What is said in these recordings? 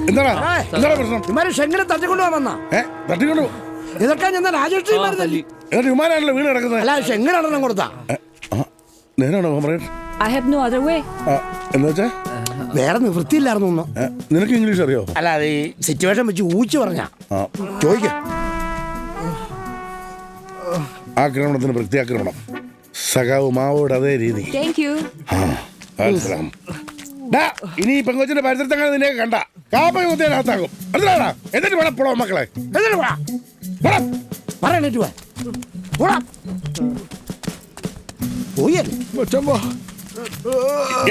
എന്താടാ പ്രശ്നം? ഷെങ്ങനെ തട്ടിക്കൊണ്ടു വന്നാ തട്ടിക്കൊണ്ടു ഇതൊക്കെ ഞാൻ രാജേഷ് എന്നിട്ട് വിമാനാണല്ലോ വീട് കിടക്കുന്നത്. അല്ല ഷെങ്ങനാണെന്നും കൊടുത്താ നേരാണോ കോമ്രേഡ്? എന്ന് വെച്ചാ വേറെ നിവൃത്തിയില്ലായിരുന്നു. നിനക്ക് ഇംഗ്ലീഷ് അറിയോ? അല്ല അത് ഈ സിറ്റുവേഷൻ വെച്ച് ഊച്ചു പറഞ്ഞ ചോദിക്ക. ആക്രമണത്തിന് പ്രത്യാക്രമണം. സഖാവ് മാവോട് അതേ രീതി. ഇനി ഈ പെങ്കൊച്ചിന്റെ പരിസരത്തങ്ങനെ നിന്നെ കണ്ട കാപ്പകുത്തേനകത്താകും. എന്തിനാടാ? എന്നിട്ട് വേണം പോടോ മക്കളെ. എന്നിട്ട്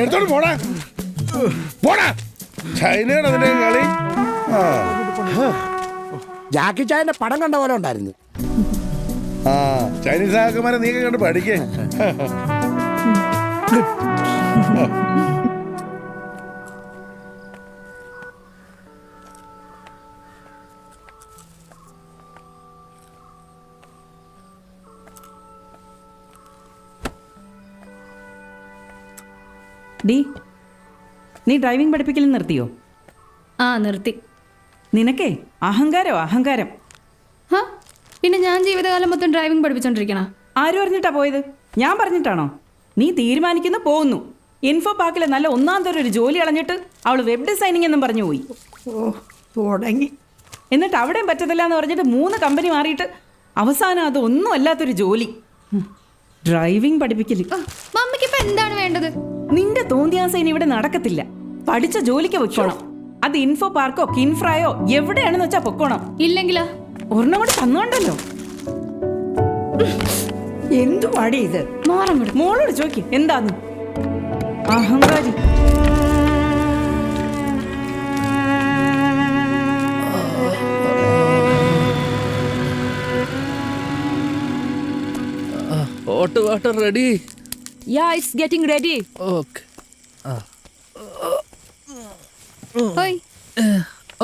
എടുത്തോണ്ട് പോടാ പോടാ. ചൈനയുടെ അതിന്റെ കളി. ജാക്കി ചായന്റെ പടം കണ്ട പോലെ ഉണ്ടായിരുന്നു. ചൈനീസ് ആക്കന്മാരെ നീക്കം കണ്ട് പഠിക്കേ. നീ ഡ്രൈവിംഗ് പഠിപ്പിക്കൽ നിർത്തിയോ? നിർത്തി. നിനക്കേ അഹങ്കാരം. പിന്നെ ഞാൻ ജീവിതകാലം മൊത്തം ഡ്രൈവിംഗ് പഠിപ്പിച്ചോണ്ടിരിക്കണ? ആരും അറിഞ്ഞിട്ടാ പോയത്? ഞാൻ പറഞ്ഞിട്ടാണോ? നീ തീരുമാനിക്കുന്ന പോകുന്നു. ഇൻഫോ പാർക്കിലെ നല്ല ഒന്നാം തരം ഒരു ജോലി കളഞ്ഞിട്ട് അവള് വെബ് ഡിസൈനിങ് എന്നും പറഞ്ഞു പോയി. തുടങ്ങി. എന്നിട്ട് അവിടെയും പറ്റത്തില്ല എന്ന് പറഞ്ഞിട്ട് 3 കമ്പനി മാറിയിട്ട് അവസാനം അത് ഒന്നും അല്ലാത്തൊരു ജോലി. ഡ്രൈവിംഗ് പഠിപ്പിക്കല്. മമ്മിക്ക് ഇപ്പൊ എന്താണ് വേണ്ടത്? നിന്റെ തോന്നിയാസം ഇനി ഇവിടെ നടക്കത്തില്ല. പഠിച്ച ജോലിക്ക് വെക്കണം. അത് ഇൻഫോ പാർക്കോ കിൻഫ്രായോ എവിടെയാണെന്ന് വെച്ചാ പൊക്കോണം. ഇല്ലെങ്കിലാ ഒരെണ്ണം കൂടെ തന്നോണ്ടല്ലോ. എന്തു പാടി ഇത്? മോളോട് ചോദിക്കും എന്താന്ന്. അഹങ്കാരി. Hot water ready? Yeah, it's getting ready. Okay.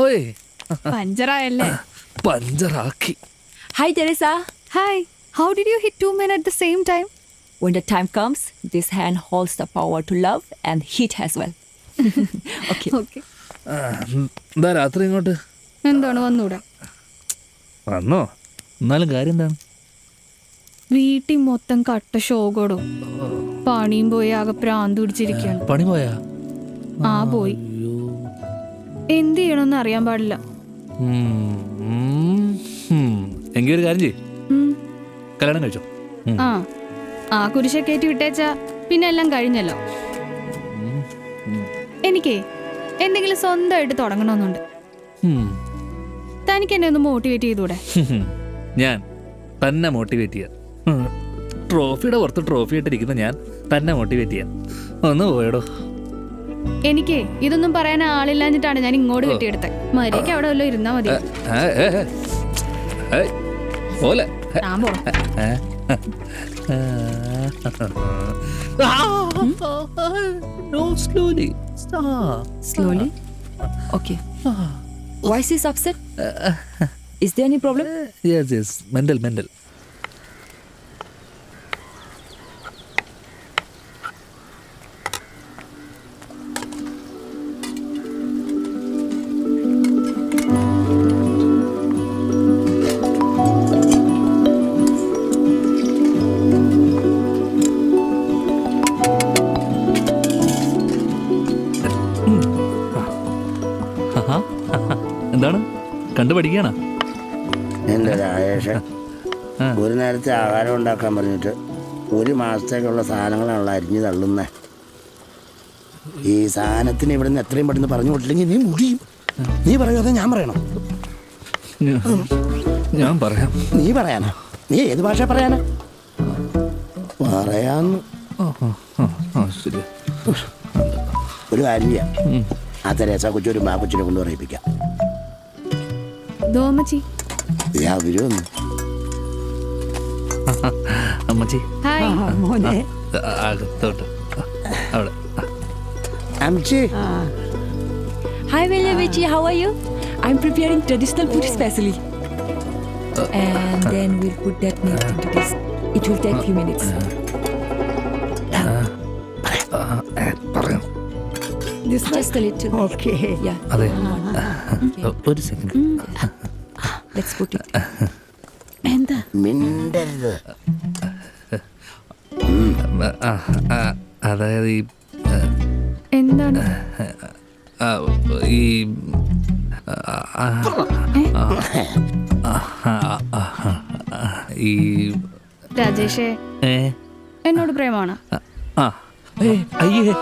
ഓയ് പഞ്ചറായല്ലേ? പഞ്ചറാക്കി. Hi, Teresa. Hi. How did you hit 2 men at the same time? When the time comes, this hand holds the power to love and hit as well. Okay. എന്താ രാത്രി ഇങ്ങോട്ട്? എന്താണ് വന്നൂടാ? വന്നോ? എന്നാലും കാര്യം എന്താണ്? വീട്ടിൽ മൊത്തം കട്ട ഷോകോടും പണിയും പോയി ആകെ പ്രാന്ത് പിടിച്ചിരിക്കുകയാണ്. പണി പോയാ? പോയി. എന്ത് ചെയ്യണമെന്ന് അറിയാൻ പാടില്ല. എങ്കിൽ ഒരു കാര്യം ചെയ്യ്, കല്യാണം കഴിച്ചോ. കുരിശ കയറ്റി വിട്ടേച്ചാ പിന്നെ എല്ലാം കഴിഞ്ഞല്ലോ. എനിക്കേ എന്തെങ്കിലും സ്വന്തമായിട്ട് തുടങ്ങണമെന്നുണ്ട്. തനിക്ക് എന്നെ ഒന്ന് മോട്ടിവേറ്റ് ചെയ്തൂടെ? ഞാൻ തന്നെ മോട്ടിവേറ്റ് ചെയ്യാം. ട്രോഫിയുടെ പുറത്ത് ട്രോഫി ആയിട്ടിരിക്കുന്ന ഞാൻ തന്നെ മോട്ടിവേറ്റ് ചെയ്യാം. ഒന്ന് പോയടോ. എനിക്കേ ഇതൊന്നും പറയാൻ ആളില്ലാഞ്ഞിട്ടാണ് ഞാൻ ഇങ്ങോട്ട് കെട്ടിയെടുത്തത്. മര്യാദയ്ക്ക് അവിടെ വല്ലതും ഇരുന്നാ മതി. ഞാൻ പോണം. Slowly? Okay. Why is he upset? Is there any problem? Yes. Mental. എന്താണ് കണ്ടു പഠിക്കുകയാണ്? എൻ്റെ രാജേഷൻ ഒരു നേരത്തെ ആഹാരം ഉണ്ടാക്കാൻ പറഞ്ഞിട്ട് 1 മാസത്തേക്കുള്ള സാധനങ്ങളാണല്ലോ അരിഞ്ഞ് തള്ളുന്നത്. ഈ സാധനത്തിന് ഇവിടെ നിന്ന് എത്രയും പെട്ടെന്ന് പറഞ്ഞു വിട്ടില്ലെങ്കിൽ നീ മുടിയും. നീ പറയോ അതോ ഞാൻ പറയണം? ഞാൻ പറയാം. നീ പറയാനാ? നീ ഏത് ഭാഷ പറയാനാ? പറയാന്ന്. ശരി, ഒരു കാര്യം ചെയ്യാം. ആ തെരേസ കൊച്ചൊരു കൊച്ചിനെ കൊണ്ട് പറയിപ്പിക്കാം. അമ്മച്ചി മോനെ. അകത്തോട്ട് അവിടെ. Hi, Velavechi. How are you? I'm preparing traditional food specially. And then we'll put that meat into this. It will take few minutes. പറയാം. Just a little. Okay. Yeah. അതെ ഒരു സെക്കൻഡ്. Let's put it. എന്താ മിണ്ടരുത്. അതായത് എന്താണ് ഈ ഈ രാജേഷേ ഏ എന്നോട് പ്രേമാണ്. ആ അയ്യേ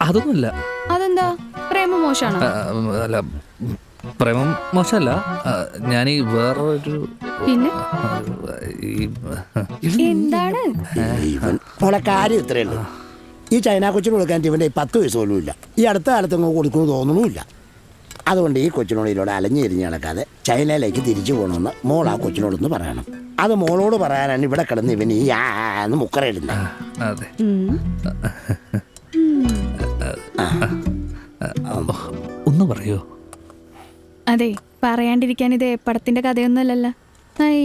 അതൊന്നുമില്ല. അതെന്താ പ്രേമം മോശാണോ? അല്ല പ്രേമം മോശമല്ല. ഞാൻ ഈ വേറൊരു പിന്നെ ഈ എന്താണ്? ഇവൻ മോളെ കാര്യം ഇത്രയേ ഉള്ളൂ. ഈ ചൈന കൊച്ചിന് കൊടുക്കാൻ ഇവൻ്റെ 10 വയസ്സ് പോലും ഇല്ല. ഈ അടുത്ത കാലത്ത് അങ്ങ് കൊടുക്കുമെന്ന് തോന്നണമില്ല. അതുകൊണ്ട് ഈ കൊച്ചിനോട് ഇതിലൂടെ അലഞ്ഞിരിഞ്ഞ് നടക്കാതെ ചൈനയിലേക്ക് തിരിച്ചു പോകണമെന്ന് മോൾ ആ കൊച്ചിനോടൊന്ന് പറയണം. അത് മോളോട് പറയാനാണ് ഇവിടെ കിടന്ന് ഇവൻ ഈ ആന്ന് മുക്കറയിടുന്നത്. അതെ ഒന്ന് പറയോ? അതെ, പറയാണ്ടിരിക്കാൻ ഇത് പടത്തിന്റെ കഥയൊന്നുമല്ലല്ലോ. I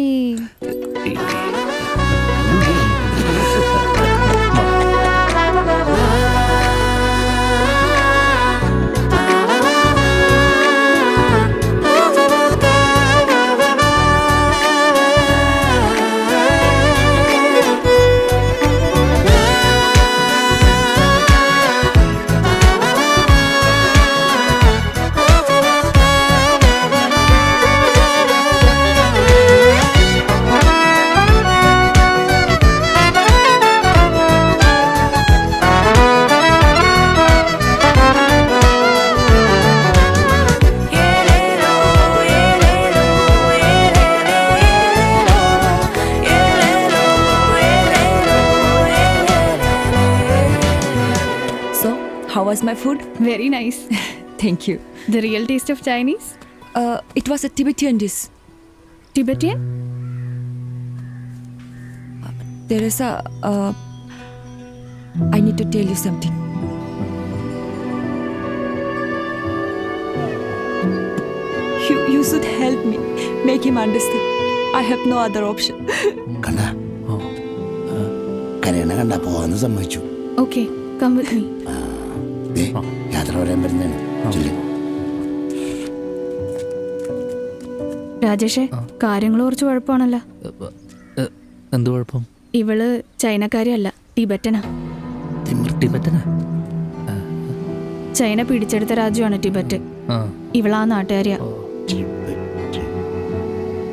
How was my food? Very nice. Thank you. The real taste of Chinese. It was a Tibetan dish. Tibetan? Teresa, I need to tell you something. You should help me. Make him understand. I have no other option. കണ്ട കരയണ കണ്ട പോവാന്ന് സമ്മതിച്ചു. Okay, come with me. യാത്ര പറയാൻ വരുന്നതാണ്. രാജേഷേ, കാര്യങ്ങൾ കുറച്ച് കുഴപ്പമാണല്ലോ. എന്ത് കുഴപ്പം? ഇവള് ചൈനക്കാരിയല്ല, ടിബറ്റനാ. ടിബറ്റനാ? ചൈന പിടിച്ചെടുത്ത രാജ്യമാണ് ടിബറ്റ്. ഇവളാ നാട്ടുകാരിയാ.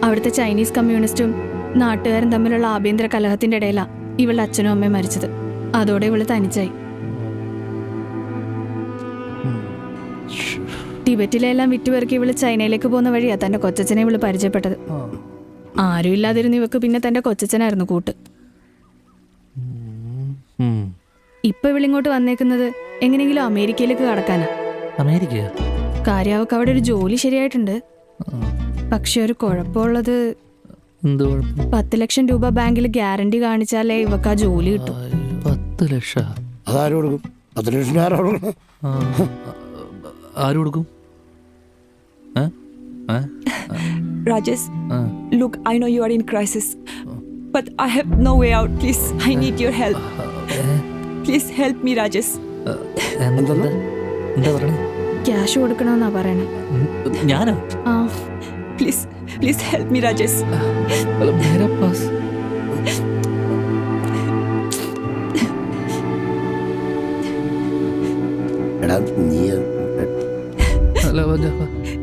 അവിടുത്തെ ചൈനീസ് കമ്മ്യൂണിസ്റ്റും നാട്ടുകാരും തമ്മിലുള്ള ആഭ്യന്തര കലഹത്തിന്റെ ഇടയിലാ ഇവളുടെ അച്ഛനും അമ്മയും മരിച്ചത്. അതോടെ ഇവള് തനിച്ചായി. ടിബറ്റിലെല്ലാം വിറ്റുപെറുക്കി ഇവള് ചൈനയിലേക്ക് പോകുന്ന വഴിയാ തന്റെ കൊച്ചച്ഛനെ ഇവള് പരിചയപ്പെട്ടത്. ആരും ഇല്ലാതിരുന്ന് ഇവക്ക് പിന്നെ തന്റെ കൊച്ചച്ഛനായിരുന്നു കൂട്ട്. ഇപ്പൊ ഇവളിങ്ങോട്ട് വന്നേക്കുന്നത് എങ്ങനെയെങ്കിലും അമേരിക്കയിലേക്ക് കടക്കാനാ. അമേരിക്ക? കാര്യം അവക്ക് അവിടെ ഒരു ജോലി ശരിയായിട്ടുണ്ട്. പക്ഷെ ഒരു കുഴപ്പമുള്ളത്, 10 ലക്ഷം രൂപ ബാങ്കിൽ ഗ്യാരണ്ടി കാണിച്ചാലേ ഇവക്ക് ആ ജോലി കിട്ടും. 10 ലക്ഷം? അതാരും കൊടുക്കും? 10 ലക്ഷം രൂപ ആരും കൊടുക്കണം? ആര് കൊടുക്കും? Rajesh, look, I know you are in crisis, but I have no way out. Please, I need your help. Please help me, Rajesh. എന്താ പറയണേ? ക്യാഷ് കൊടുക്കണമെന്നാ പറയണേ. ഞാനോ? ആ, Please help me, Rajesh. मेरा पास എടാ നീ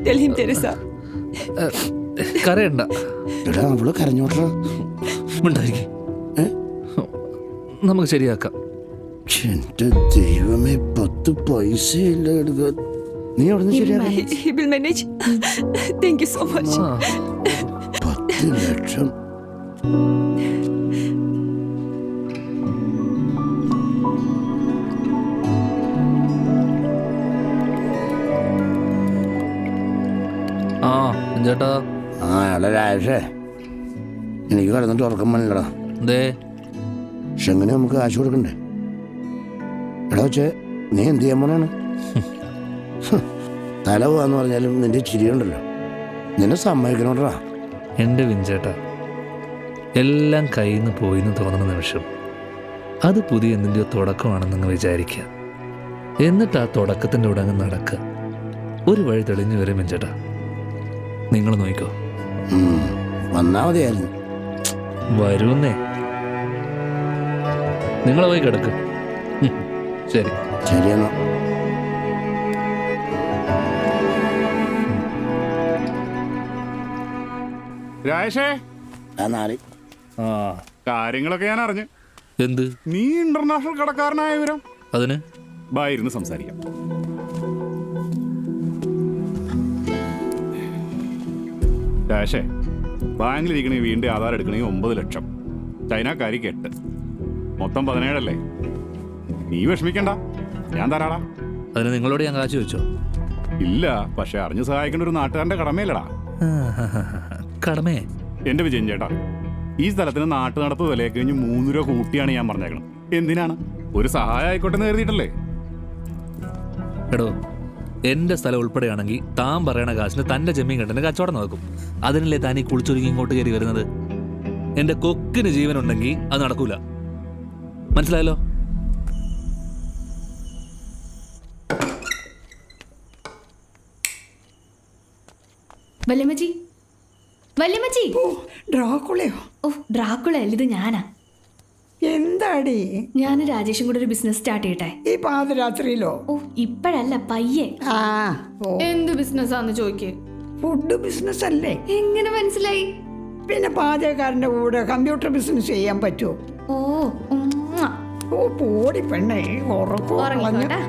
Tell him, Teresa. കരയണ്ട. എടാ അവള് കരഞ്ഞോട്ടാ. ഉണ്ടായിരിക്കും, നമുക്ക് ശരിയാക്കാം. എന്റെ ദൈവമേ, 10 പൈസ ഇല്ല എടുക്കാൻ. നീ അവിടെ നിന്ന് ശരിയാക്കാം. He will manage. Thank you so much. 10 ലക്ഷം. ആ ചേട്ടാ. ആ എടാ രാജേഷേ, എനിക്ക് കിടന്നിട്ട് ഉറക്കം പണില്ലടാ. എന്തേ? പക്ഷെ എങ്ങനെ നമുക്ക് കാശ് കൊടുക്കണ്ടേ? എടാ വെച്ചേ, നീ എന്ത് ചെയ്യാൻ പോണാണ്? തല പോവാന്ന് പറഞ്ഞാലും നിന്റെ ചിരിയുണ്ടല്ലോ, നിന്നെ സമ്മതിക്കണോട്ടാ. എൻ്റെ വിഞ്ചേട്ടാ, എല്ലാം കയ്യിൽ നിന്ന് പോയിന്ന് തോന്നുന്ന നിമിഷം അത് പുതിയ എന്തിൻ്റെയോ തുടക്കമാണെന്നങ്ങ് വിചാരിക്കുക. എന്നിട്ട് ആ തുടക്കത്തിൻ്റെ കൂടെ അങ്ങ് നടക്കുക. ഒരു വഴി തെളിഞ്ഞു വരും ചേട്ടാ. നിങ്ങൾ നോക്കിക്കോ. വന്നാ മതിയായിരുന്നു. വരുന്നേ. നിങ്ങൾ പോയി കിടക്ക്. ശരി. ശരിയെന്നാ. രാജേഷേ, ആ കാര്യങ്ങളൊക്കെ ഞാൻ അറിഞ്ഞു. എന്ത്? നീ ഇന്റർനാഷണൽ കടക്കാരനായ വിവരം അതിന് ബായിരുന്നു സംസാരിക്കാം. രാജേഷേ, ബാങ്കിലിരിക്കണേ വീണ്ടും ആധാർ എടുക്കണമെങ്കിൽ 9 ലക്ഷം, ചൈനക്കാരിക്ക് 8, മൊത്തം 17 അല്ലേ? നീ വിഷമിക്കണ്ട, ഞാൻ തരാടാ. അതിന് നിങ്ങളോട് ഞാൻ കാശ് വെച്ചോ? ഇല്ല, പക്ഷെ അറിഞ്ഞു സഹായിക്കേണ്ട ഒരു നാട്ടുകാരന്റെ കടമയില്ലടാ. കടമേ? എന്റെ വിജയൻ ചേട്ടാ, ഈ സ്ഥലത്തിന് നാട്ടു നടപ്പ് വിലയെ കഴിഞ്ഞ് 3 രൂപ കൂട്ടിയാണ് ഞാൻ പറഞ്ഞേക്കണം. എന്തിനാണ്? ഒരു സഹായം ആയിക്കോട്ടെ എന്ന് കരുതിയിട്ടല്ലേ. എടോ, എന്റെ സ്ഥലം ഉൾപ്പെടെയാണെങ്കിൽ താൻ പറയണ കാശിന് തന്റെ ജമീൻ കെട്ടിന് കച്ചവടം നടക്കും. അതിനല്ലേ താൻ ഈ കുളിച്ചൊരുങ്ങി ഇങ്ങോട്ട് കയറി വരുന്നത്? എന്റെ കൊക്കിന് ജീവനുണ്ടെങ്കിൽ അത് നടക്കൂല. മനസ്സിലായല്ലോ? വല്യമ്മച്ചി, വല്യമ്മച്ചി. ഡ്രാക്കുളയോ? ഓ, ഡ്രാക്കുള അല്ല, ഇത് ഞാനാ. എന്താടി? ഞാൻ രാജേഷും കൂടെ ഒരു ബിസിനസ് സ്റ്റാർട്ട് ചെയ്യട്ടെ. ഈ പാതിരാത്രിയിലോ? ഓ, ഇപ്പഴല്ല, പയ്യെ. ആ, ഓ, എന്ത് ബിസിനസ്സാന്ന് ചോദിക്കേ. ഫുഡ് ബിസിനസ് അല്ലേ? എങ്ങനെ മനസ്സിലായി? പിന്നെ പാചകക്കാരന്റെ കൂടെ കമ്പ്യൂട്ടർ ബിസിനസ് ചെയ്യാൻ പറ്റുമോ? ഓ, ഉമ്മാ. ഓ, പോടി പെണ്ണേ, ഉറക്കോ കളഞ്ഞു. ഉറങ്ങിക്കോട്ടെ.